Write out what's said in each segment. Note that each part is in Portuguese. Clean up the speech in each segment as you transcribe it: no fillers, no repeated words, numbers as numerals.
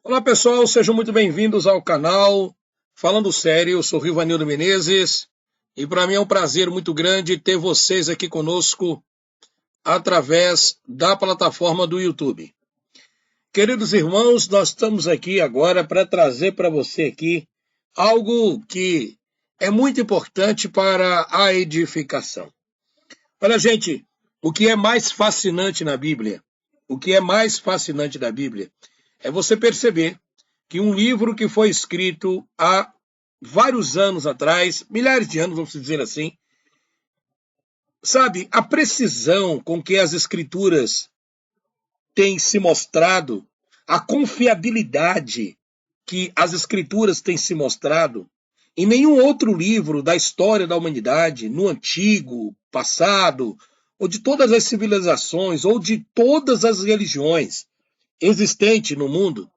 Olá pessoal, sejam muito bem-vindos ao canal Falando Sério. Eu sou Rivanildo Menezes e para mim é um prazer muito grande ter vocês aqui conosco através da plataforma do YouTube. Queridos irmãos, nós estamos aqui agora para trazer para você aqui algo que é muito importante para a edificação. Olha, gente, o que é mais fascinante na Bíblia? O que é mais fascinante da Bíblia é você perceber que um livro que foi escrito há vários anos atrás, milhares de anos, vamos dizer assim, sabe, a precisão com que as escrituras têm se mostrado, a confiabilidade que as escrituras têm se mostrado, em nenhum outro livro da história da humanidade, no antigo, passado, ou de todas as civilizações, ou de todas as religiões existentes no mundo,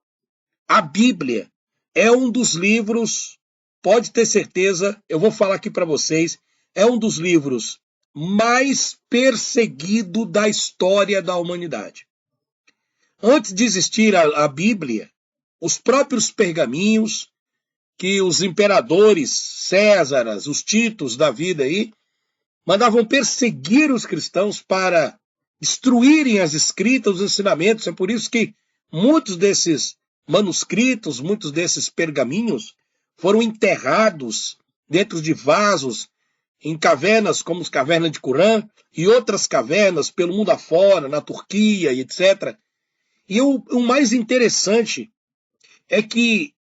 a Bíblia é um dos livros, pode ter certeza, eu vou falar aqui para vocês, é um dos livros mais perseguido da história da humanidade. Antes de existir a Bíblia, os próprios pergaminhos que os imperadores, Césaras, os Titos da vida aí, mandavam perseguir os cristãos para destruírem as escritas, os ensinamentos. É por isso que muitos desses manuscritos, muitos desses pergaminhos foram enterrados dentro de vasos, em cavernas como as cavernas de Qumran e outras cavernas pelo mundo afora, na Turquia e etc. E o mais interessante é que,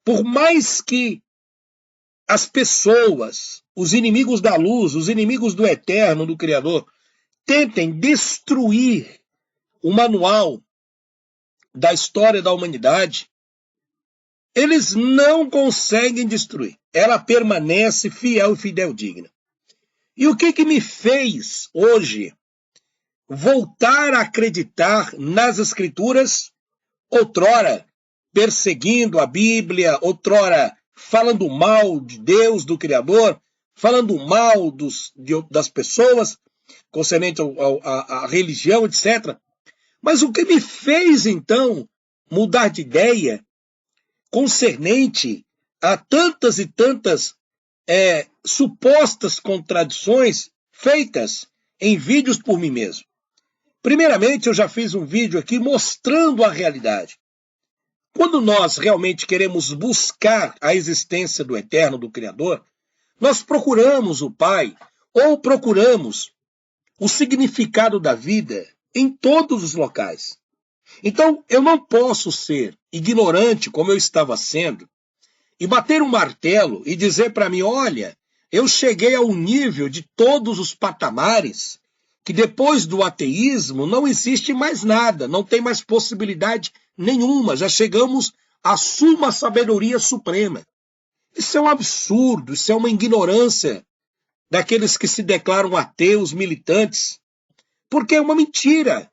por mais que as pessoas, os inimigos da luz, os inimigos do eterno, do Criador, tentem destruir o manual da história da humanidade, eles não conseguem destruir. Ela permanece fiel e fideldigna. E o que me fez hoje voltar a acreditar nas Escrituras, outrora perseguindo a Bíblia, outrora falando mal de Deus, do Criador, falando mal das pessoas, concernente à religião, etc. Mas o que me fez, então, mudar de ideia concernente a tantas e tantas supostas contradições feitas em vídeos por mim mesmo? Primeiramente, eu já fiz um vídeo aqui mostrando a realidade. Quando nós realmente queremos buscar a existência do Eterno, do Criador, nós procuramos o Pai ou procuramos o significado da vida em todos os locais. Então, eu não posso ser ignorante, como eu estava sendo, e bater um martelo e dizer para mim, olha, eu cheguei ao nível de todos os patamares, que depois do ateísmo não existe mais nada, não tem mais possibilidade nenhuma, já chegamos à suma sabedoria suprema. Isso é um absurdo, isso é uma ignorância daqueles que se declaram ateus, militantes, porque é uma mentira.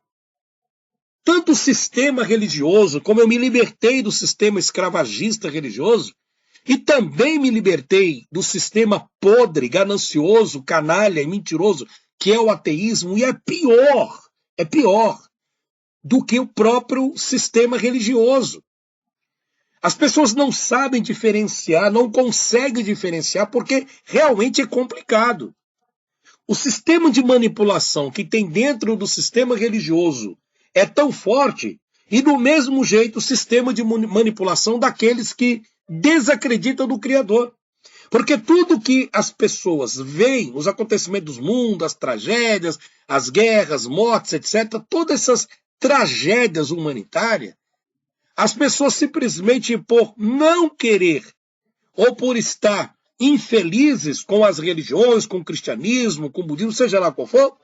Tanto o sistema religioso, como eu me libertei do sistema escravagista religioso, e também me libertei do sistema podre, ganancioso, canalha e mentiroso, que é o ateísmo, e é pior do que o próprio sistema religioso. As pessoas não sabem diferenciar, não conseguem diferenciar, porque realmente é complicado. O sistema de manipulação que tem dentro do sistema religioso é tão forte, e do mesmo jeito o sistema de manipulação daqueles que desacreditam do Criador. Porque tudo que as pessoas veem, os acontecimentos do mundo, as tragédias, as guerras, mortes, etc., todas essas tragédias humanitárias, as pessoas simplesmente por não querer ou por estar infelizes com as religiões, com o cristianismo, com o budismo, seja lá qual for,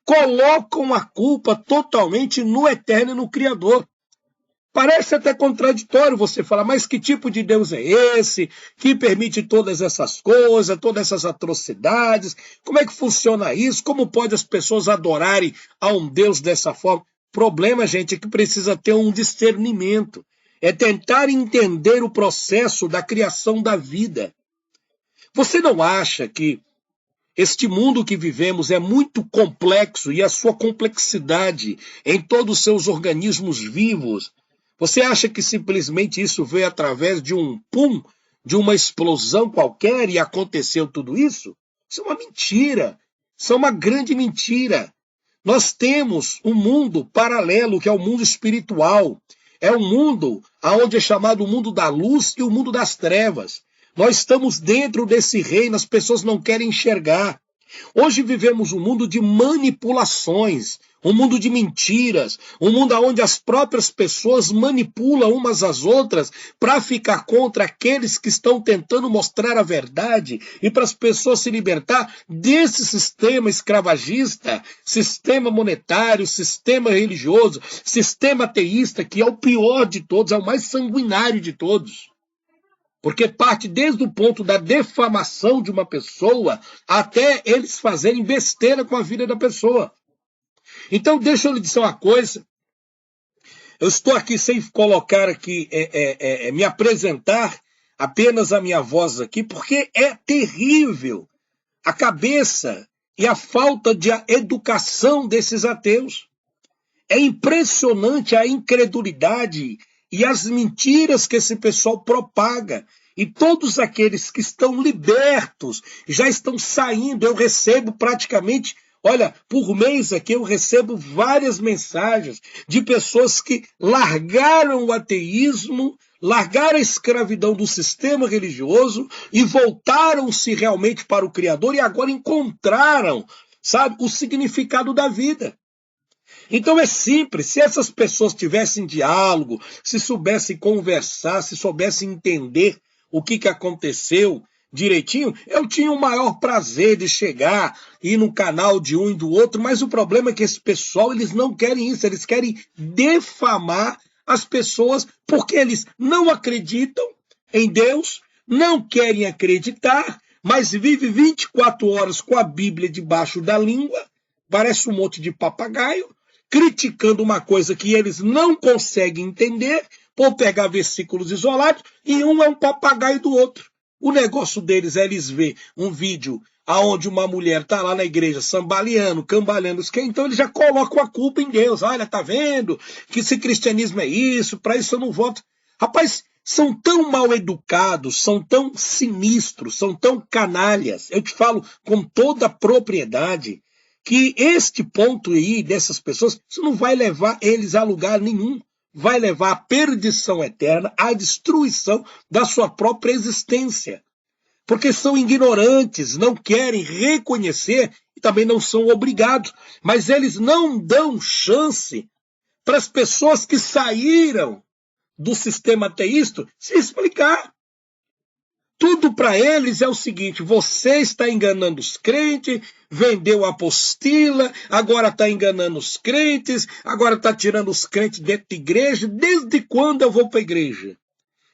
colocam a culpa totalmente no Eterno e no Criador. Parece até contraditório você falar, mas que tipo de Deus é esse que permite todas essas coisas, todas essas atrocidades? Como é que funciona isso? Como pode as pessoas adorarem a um Deus dessa forma? O problema, gente, é que precisa ter um discernimento. É tentar entender o processo da criação da vida. Você não acha que este mundo que vivemos é muito complexo e a sua complexidade em todos os seus organismos vivos Você acha que simplesmente isso veio através de um pum, de uma explosão qualquer e aconteceu tudo isso? Isso é uma mentira. Isso é uma grande mentira. Nós temos um mundo paralelo, que é o mundo espiritual. É um mundo onde é chamado o mundo da luz e o mundo das trevas. Nós estamos dentro desse reino, as pessoas não querem enxergar. Hoje vivemos um mundo de manipulações, um mundo de mentiras, um mundo onde as próprias pessoas manipulam umas às outras para ficar contra aqueles que estão tentando mostrar a verdade e para as pessoas se libertar desse sistema escravagista, sistema monetário, sistema religioso, sistema ateísta, que é o pior de todos, é o mais sanguinário de todos. Porque parte desde o ponto da defamação de uma pessoa até eles fazerem besteira com a vida da pessoa. Então, deixa eu lhe dizer uma coisa. Eu estou aqui sem colocar aqui, me apresentar apenas a minha voz aqui, porque é terrível a cabeça e a falta de educação desses ateus. É impressionante a incredulidade e as mentiras que esse pessoal propaga. E todos aqueles que estão libertos já estão saindo. Eu recebo praticamente, olha, por mês aqui eu recebo várias mensagens de pessoas que largaram o ateísmo, largaram a escravidão do sistema religioso e voltaram-se realmente para o Criador e agora encontraram, sabe, o significado da vida. Então é simples, se essas pessoas tivessem diálogo, se soubessem conversar, se soubessem entender o que aconteceu direitinho, eu tinha o maior prazer de chegar, ir no canal de um e do outro, mas o problema é que esse pessoal, eles não querem isso, eles querem defamar as pessoas, porque eles não acreditam em Deus, não querem acreditar, mas vivem 24 horas com a Bíblia debaixo da língua, parece um monte de papagaio, criticando uma coisa que eles não conseguem entender, por pegar versículos isolados, e um é um papagaio do outro. O negócio deles é eles ver um vídeo onde uma mulher está lá na igreja sambaleando, cambaleando, então eles já colocam a culpa em Deus. Olha, tá vendo que esse cristianismo é isso, para isso eu não voto. Rapaz, são tão mal educados, são tão sinistros, são tão canalhas, eu te falo com toda a propriedade, que este ponto aí dessas pessoas, isso não vai levar eles a lugar nenhum. Vai levar à perdição eterna, à destruição da sua própria existência. Porque são ignorantes, não querem reconhecer e também não são obrigados. Mas eles não dão chance para as pessoas que saíram do sistema ateísta se explicar. Tudo para eles é o seguinte: você está enganando os crentes, vendeu a apostila, agora está enganando os crentes, agora está tirando os crentes dentro da igreja. Desde quando eu vou para a igreja?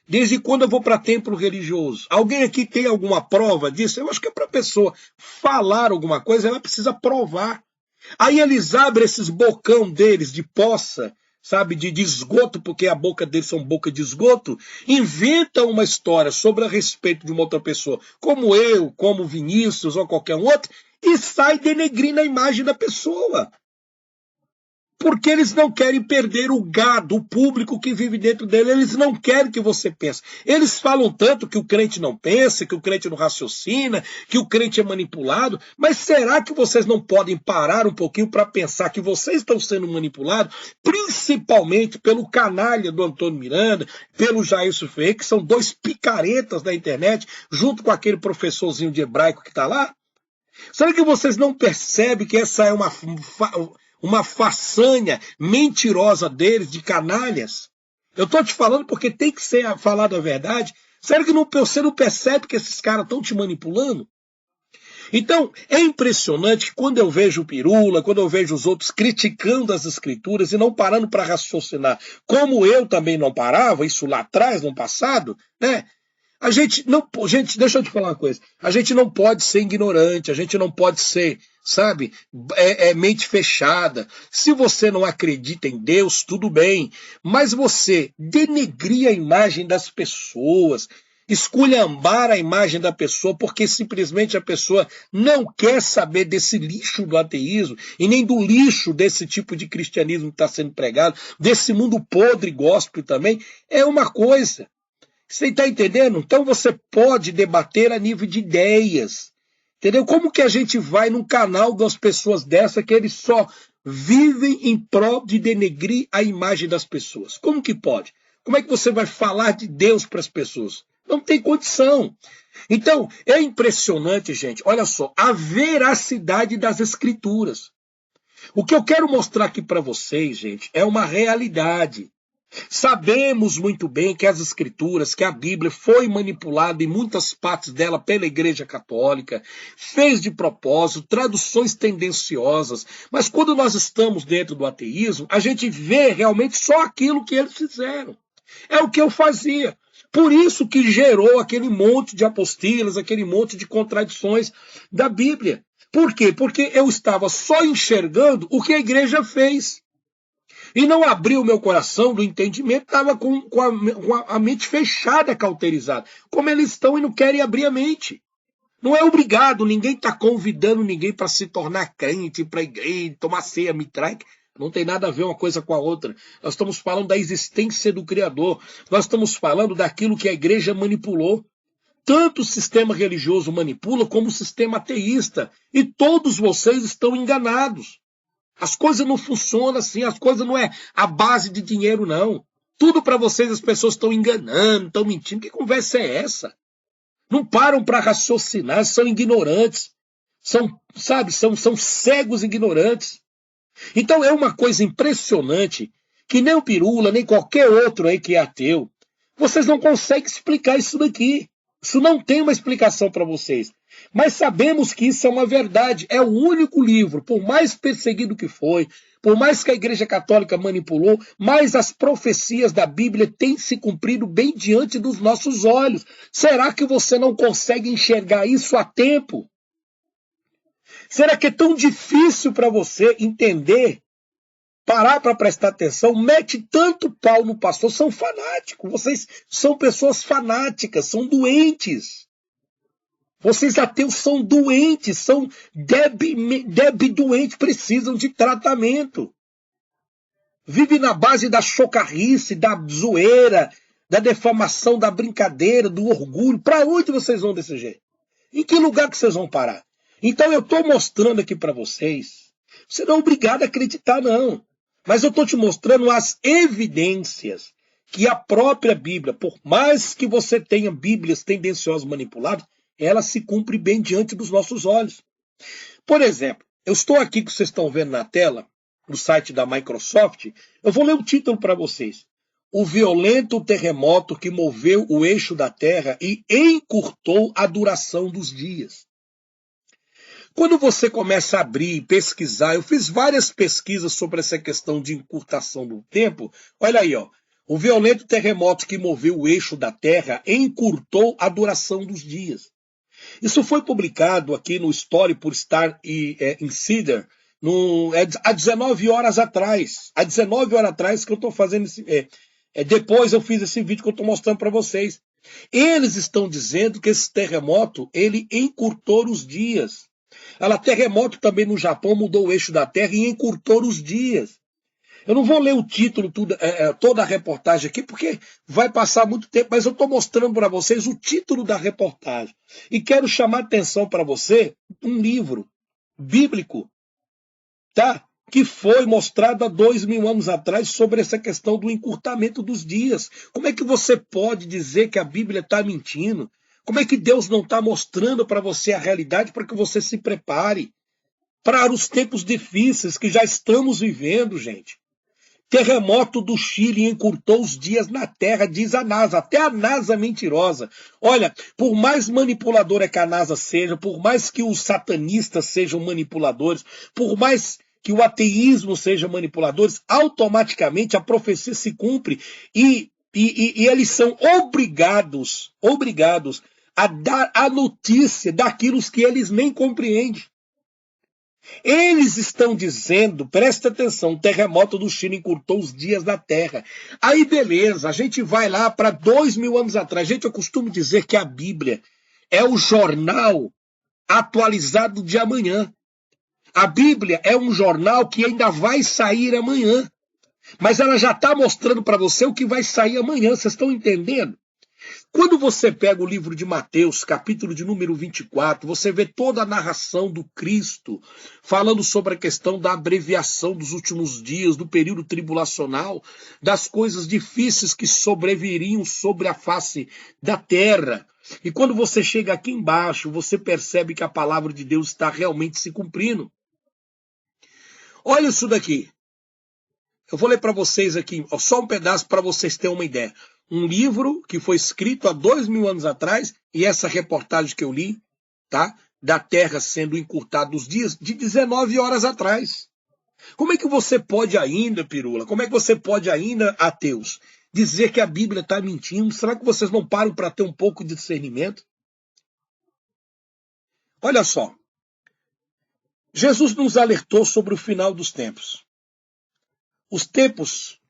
Desde quando eu vou para templo religioso? Alguém aqui tem alguma prova disso? Eu acho que é para a pessoa falar alguma coisa, ela precisa provar. Aí eles abrem esses bocão deles de poça, sabe, de esgoto, porque a boca deles são boca de esgoto, inventam uma história sobre a respeito de uma outra pessoa, como eu, como Vinícius ou qualquer um outro, e sai denegrindo a imagem da pessoa. Porque eles não querem perder o gado, o público que vive dentro dele. Eles não querem que você pense. Eles falam tanto que o crente não pensa, que o crente não raciocina, que o crente é manipulado. Mas será que vocês não podem parar um pouquinho para pensar que vocês estão sendo manipulados, principalmente pelo canalha do Antônio Miranda, pelo Jailson Ferreira, que são dois picaretas da internet, junto com aquele professorzinho de hebraico que está lá? Será que vocês não percebem que essa é uma façanha mentirosa deles, de canalhas? Eu estou te falando porque tem que ser falado a verdade. Será que você não percebe que esses caras estão te manipulando? Então, é impressionante que quando eu vejo o Pirula, quando eu vejo os outros criticando as escrituras e não parando para raciocinar, como eu também não parava, isso lá atrás, no passado, né? Gente, deixa eu te falar uma coisa. A gente não pode ser ignorante, a gente não pode ser, sabe, mente fechada. Se você não acredita em Deus, tudo bem. Mas você denegrir a imagem das pessoas, esculhambar a imagem da pessoa, porque simplesmente a pessoa não quer saber desse lixo do ateísmo e nem do lixo desse tipo de cristianismo que está sendo pregado, desse mundo podre gospel também, é uma coisa. Você está entendendo? Então você pode debater a nível de ideias. Entendeu? Como que a gente vai num canal das pessoas dessa que eles só vivem em prol de denegrir a imagem das pessoas? Como que pode? Como é que você vai falar de Deus para as pessoas? Não tem condição. Então, é impressionante, gente, olha só, a veracidade das escrituras. O que eu quero mostrar aqui para vocês, gente, é uma realidade. Sabemos muito bem que as escrituras, que a Bíblia foi manipulada em muitas partes dela pela Igreja Católica, fez de propósito, traduções tendenciosas, mas quando nós estamos dentro do ateísmo, a gente vê realmente só aquilo que eles fizeram. É o que eu fazia. Por isso que gerou aquele monte de apostilas, aquele monte de contradições da Bíblia. Por quê? Porque eu estava só enxergando o que a igreja fez. E não abri o meu coração do entendimento, estava com a mente fechada, cauterizada. Como eles estão e não querem abrir a mente. Não é obrigado, ninguém está convidando ninguém para se tornar crente, ir para a igreja, tomar ceia, mitraque. Não tem nada a ver uma coisa com a outra. Nós estamos falando da existência do Criador. Nós estamos falando daquilo que a igreja manipulou. Tanto o sistema religioso manipula como o sistema ateísta. E todos vocês estão enganados. As coisas não funcionam assim, as coisas não é a base de dinheiro, não. Tudo para vocês as pessoas estão enganando, estão mentindo. Que conversa é essa? Não param para raciocinar, são ignorantes. São cegos ignorantes. Então é uma coisa impressionante que nem o Pirula, nem qualquer outro aí que é ateu, vocês não conseguem explicar isso daqui. Isso não tem uma explicação para vocês. Mas sabemos que isso é uma verdade. É o único livro, por mais perseguido que foi, por mais que a Igreja Católica manipulou, mas as profecias da Bíblia têm se cumprido bem diante dos nossos olhos. Será que você não consegue enxergar isso a tempo? Será que é tão difícil para você entender, parar para prestar atenção, mete tanto pau no pastor, são fanáticos, vocês são pessoas fanáticas, são doentes. Vocês ateus são doentes, são doentes, precisam de tratamento. Vive na base da chocarrice, da zoeira, da defamação, da brincadeira, do orgulho. Para onde vocês vão desse jeito? Em que lugar que vocês vão parar? Então eu estou mostrando aqui para vocês, você não é obrigado a acreditar não, mas eu estou te mostrando as evidências que a própria Bíblia, por mais que você tenha Bíblias tendenciosas manipuladas, ela se cumpre bem diante dos nossos olhos. Por exemplo, eu estou aqui que vocês estão vendo na tela, no site da Microsoft, eu vou ler o título para vocês. O violento terremoto que moveu o eixo da Terra e encurtou a duração dos dias. Quando você começa a abrir e pesquisar, eu fiz várias pesquisas sobre essa questão de encurtação do tempo. Olha aí, ó. O violento terremoto que moveu o eixo da Terra encurtou a duração dos dias. Isso foi publicado aqui no Story por Star Insider há 19 horas atrás. Há 19 horas atrás que eu estou fazendo depois eu fiz esse vídeo que eu estou mostrando para vocês. Eles estão dizendo que esse terremoto ele encurtou os dias. Terremoto também no Japão mudou o eixo da Terra e encurtou os dias. Eu não vou ler o título, toda a reportagem aqui, porque vai passar muito tempo, mas eu estou mostrando para vocês o título da reportagem. E quero chamar a atenção para você um livro bíblico, tá? Que foi mostrado há 2000 anos atrás sobre essa questão do encurtamento dos dias. Como é que você pode dizer que a Bíblia está mentindo? Como é que Deus não está mostrando para você a realidade para que você se prepare para os tempos difíceis que já estamos vivendo, gente? Terremoto do Chile encurtou os dias na Terra, diz a NASA. Até a NASA mentirosa. Olha, por mais manipuladora que a NASA seja, por mais que os satanistas sejam manipuladores, por mais que o ateísmo seja manipuladores, automaticamente a profecia se cumpre e eles são obrigados a dar a notícia daquilo que eles nem compreendem. Eles estão dizendo, presta atenção, o terremoto do Chile encurtou os dias da Terra. Aí beleza, a gente vai lá para 2000 anos atrás. Gente, eu costumo dizer que a Bíblia é o jornal atualizado de amanhã. A Bíblia é um jornal que ainda vai sair amanhã. Mas ela já está mostrando para você o que vai sair amanhã. Vocês estão entendendo? Quando você pega o livro de Mateus, capítulo de número 24, você vê toda a narração do Cristo falando sobre a questão da abreviação dos últimos dias, do período tribulacional, das coisas difíceis que sobreviriam sobre a face da terra. E quando você chega aqui embaixo, você percebe que a palavra de Deus está realmente se cumprindo. Olha isso daqui. Eu vou ler para vocês aqui, só um pedaço para vocês terem uma ideia. Um livro que foi escrito há 2000 anos atrás, e essa reportagem que eu li, tá? Da Terra sendo encurtada os dias, de 19 horas atrás. Como é que você pode ainda, Pirula, como é que você pode ainda, ateus, dizer que a Bíblia está mentindo? Será que vocês não param para ter um pouco de discernimento? Olha só. Jesus nos alertou sobre o final dos tempos. Os tempos,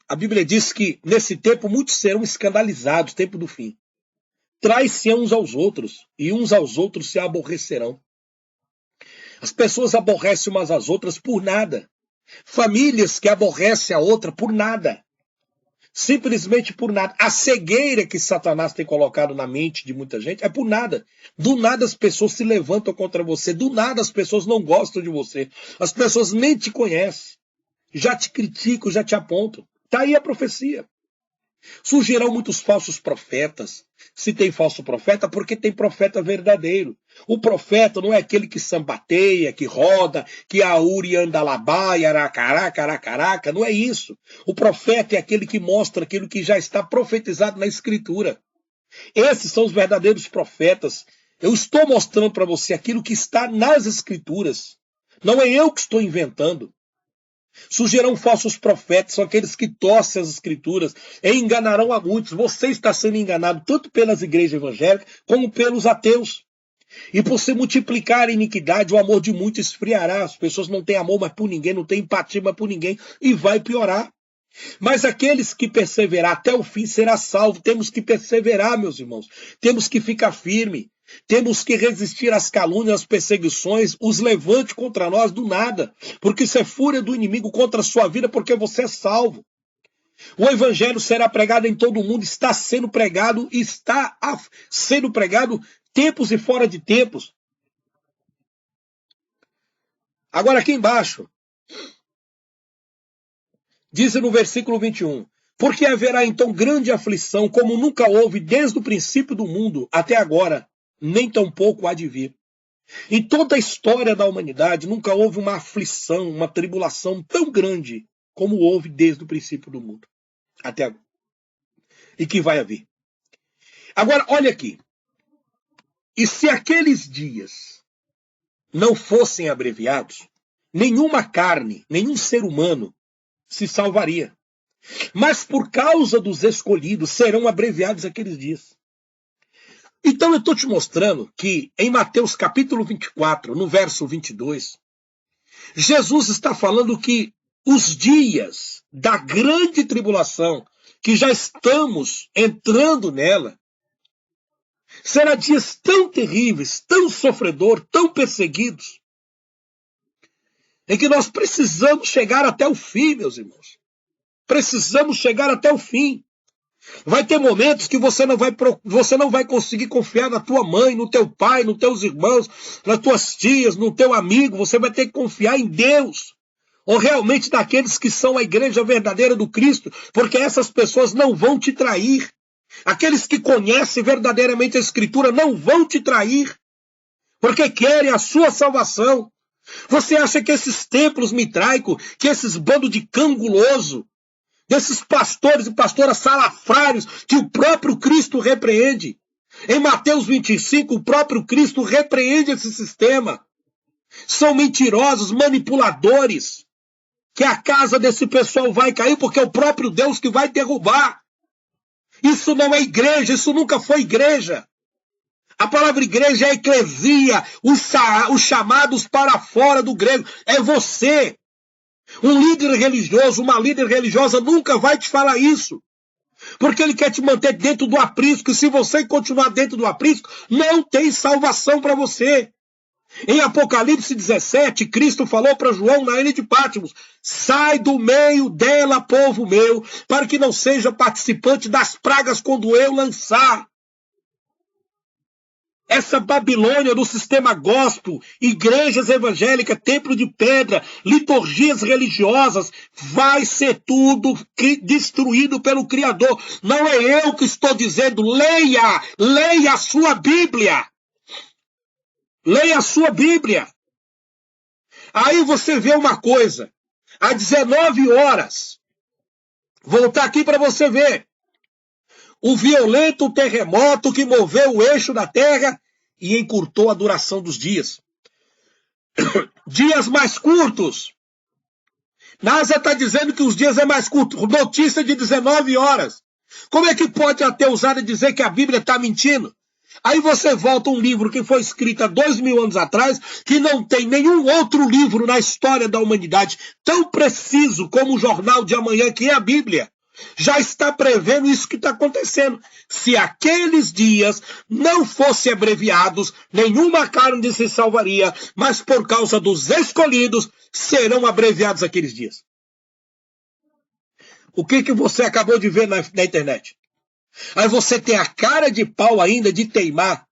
a Bíblia diz que nesse tempo muitos serão escandalizados, tempo do fim. Trai-se uns aos outros, e uns aos outros se aborrecerão. As pessoas aborrecem umas às outras por nada. Famílias que aborrecem a outra por nada. Simplesmente por nada. A cegueira que Satanás tem colocado na mente de muita gente é por nada. Do nada as pessoas se levantam contra você. Do nada as pessoas não gostam de você. As pessoas nem te conhecem. Já te criticam, já te apontam. Está aí a profecia. Surgirão muitos falsos profetas. Se tem falso profeta, porque tem profeta verdadeiro. O profeta não é aquele que sambateia, que roda, que auri anda labai, aracaraca, aracaraca. Não é isso. O profeta é aquele que mostra aquilo que já está profetizado na Escritura. Esses são os verdadeiros profetas. Eu estou mostrando para você aquilo que está nas Escrituras. Não é eu que estou inventando. Surgirão falsos profetas, são aqueles que torcem as Escrituras e enganarão a muitos. Você está sendo enganado tanto pelas igrejas evangélicas como pelos ateus. E por se multiplicar a iniquidade, o amor de muitos esfriará. As pessoas não têm amor mais por ninguém, não têm empatia mais por ninguém e vai piorar. Mas aqueles que perseverar até o fim será salvo. Temos que perseverar, meus irmãos. Temos que ficar firme. Temos que resistir às calúnias, às perseguições, os levante contra nós do nada, porque isso é fúria do inimigo contra a sua vida, porque você é salvo. O evangelho será pregado em todo o mundo, está sendo pregado tempos e fora de tempos. Agora aqui embaixo, diz no versículo 21, porque haverá então grande aflição, como nunca houve desde o princípio do mundo até agora, nem tampouco há de vir. Em toda a história da humanidade, nunca houve uma aflição, uma tribulação tão grande como houve desde o princípio do mundo. Até agora. E que vai haver. Agora, olha aqui. E se aqueles dias não fossem abreviados, nenhuma carne, nenhum ser humano se salvaria. Mas por causa dos escolhidos serão abreviados aqueles dias. Então eu estou te mostrando que em Mateus capítulo 24, no verso 22, Jesus está falando que os dias da grande tribulação, que já estamos entrando nela, serão dias tão terríveis, tão sofredores, tão perseguidos, em que nós precisamos chegar até o fim, meus irmãos. Precisamos chegar até o fim. Vai ter momentos que você não vai conseguir confiar na tua mãe, no teu pai, nos teus irmãos, nas tuas tias, no teu amigo. Você vai ter que confiar em Deus. Ou realmente naqueles que são a igreja verdadeira do Cristo, porque essas pessoas não vão te trair. Aqueles que conhecem verdadeiramente a Escritura não vão te trair, porque querem a sua salvação. Você acha que esses templos mitraicos, que esses bandos de canguloso, desses pastores e pastoras salafrários que o próprio Cristo repreende. Em Mateus 25, o próprio Cristo repreende esse sistema. São mentirosos, manipuladores, que a casa desse pessoal vai cair porque é o próprio Deus que vai derrubar. Isso não é igreja, isso nunca foi igreja. A palavra igreja é eclesia, os chamados para fora do grego. É você. Um líder religioso, uma líder religiosa nunca vai te falar isso. Porque ele quer te manter dentro do aprisco, e se você continuar dentro do aprisco, não tem salvação para você. Em Apocalipse 17, Cristo falou para João na ilha de Patmos: sai do meio dela, povo meu, para que não seja participante das pragas quando eu lançar. Essa Babilônia do sistema gospel, igrejas evangélicas, templo de pedra, liturgias religiosas, vai ser tudo destruído pelo Criador. Não é eu que estou dizendo, leia a sua Bíblia. Leia a sua Bíblia. Aí você vê uma coisa, às 19 horas, voltar aqui para você ver. O violento terremoto que moveu o eixo da terra e encurtou a duração dos dias. Dias mais curtos. NASA está dizendo que os dias é mais curto. Notícia de 19 horas. Como é que pode a ter ousado dizer que a Bíblia está mentindo? Aí você volta a um livro que foi escrito há 2000 anos atrás, que não tem nenhum outro livro na história da humanidade tão preciso como o Jornal de Amanhã, que é a Bíblia. Já está prevendo isso que está acontecendo. Se aqueles dias não fossem abreviados, nenhuma carne se salvaria, mas por causa dos escolhidos, serão abreviados aqueles dias. O que você acabou de ver na internet? Aí você tem a cara de pau ainda de teimar.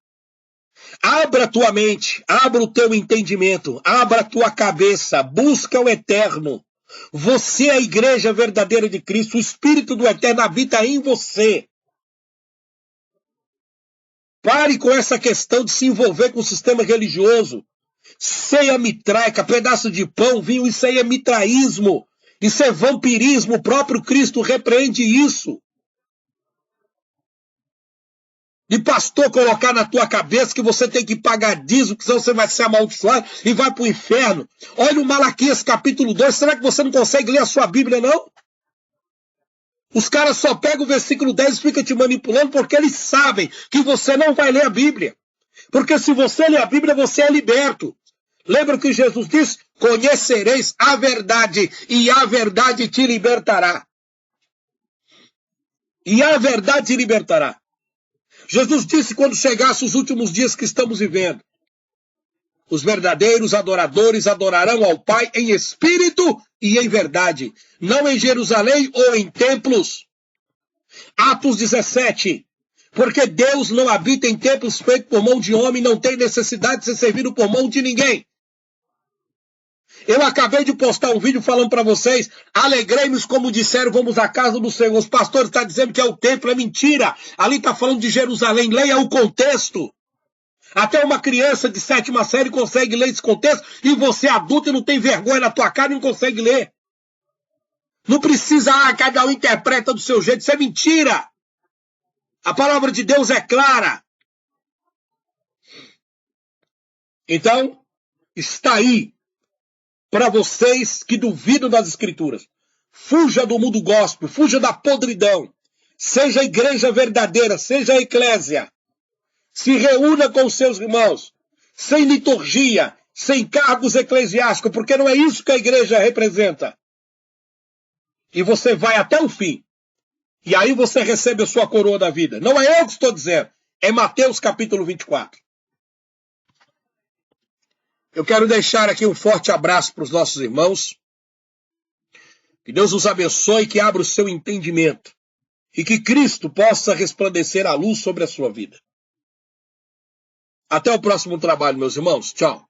Abra a tua mente, abra o teu entendimento, abra a tua cabeça, busca o eterno. Você é a igreja verdadeira de Cristo, o Espírito do Eterno habita em você. Pare com essa questão de se envolver com o sistema religioso. Ceia mitraica, pedaço de pão, vinho, isso aí é mitraísmo. Isso é vampirismo, o próprio Cristo repreende isso. De pastor colocar na tua cabeça que você tem que pagar dízimo, que senão você vai ser amaldiçoado e vai para o inferno. Olha o Malaquias capítulo 2, será que você não consegue ler a sua Bíblia, não? Os caras só pegam o versículo 10 e ficam te manipulando porque eles sabem que você não vai ler a Bíblia. Porque se você ler a Bíblia, você é liberto. Lembra que Jesus disse? Conhecereis a verdade e a verdade te libertará. E a verdade te libertará. Jesus disse quando chegasse os últimos dias que estamos vivendo, os verdadeiros adoradores adorarão ao Pai em espírito e em verdade, não em Jerusalém ou em templos. Atos 17, porque Deus não habita em templos feitos por mão de homem, não tem necessidade de ser servido por mão de ninguém. Eu acabei de postar um vídeo falando para vocês, alegrei-nos como disseram, vamos à casa do Senhor. Os pastores estão dizendo que é o templo, é mentira. Ali está falando de Jerusalém, leia o contexto. Até uma criança de 7ª série consegue ler esse contexto e você adulto não tem vergonha na tua cara e não consegue ler. Não precisa, cada um interpreta do seu jeito, isso é mentira. A palavra de Deus é clara. Então, está aí. Para vocês que duvidam das Escrituras, fuja do mundo gospel, fuja da podridão, seja a igreja verdadeira, seja a eclésia, se reúna com os seus irmãos, sem liturgia, sem cargos eclesiásticos, porque não é isso que a igreja representa. E você vai até o fim, e aí você recebe a sua coroa da vida. Não é eu que estou dizendo, é Mateus capítulo 24. Eu quero deixar aqui um forte abraço para os nossos irmãos. Que Deus os abençoe, que abra o seu entendimento. E que Cristo possa resplandecer a luz sobre a sua vida. Até o próximo trabalho, meus irmãos. Tchau.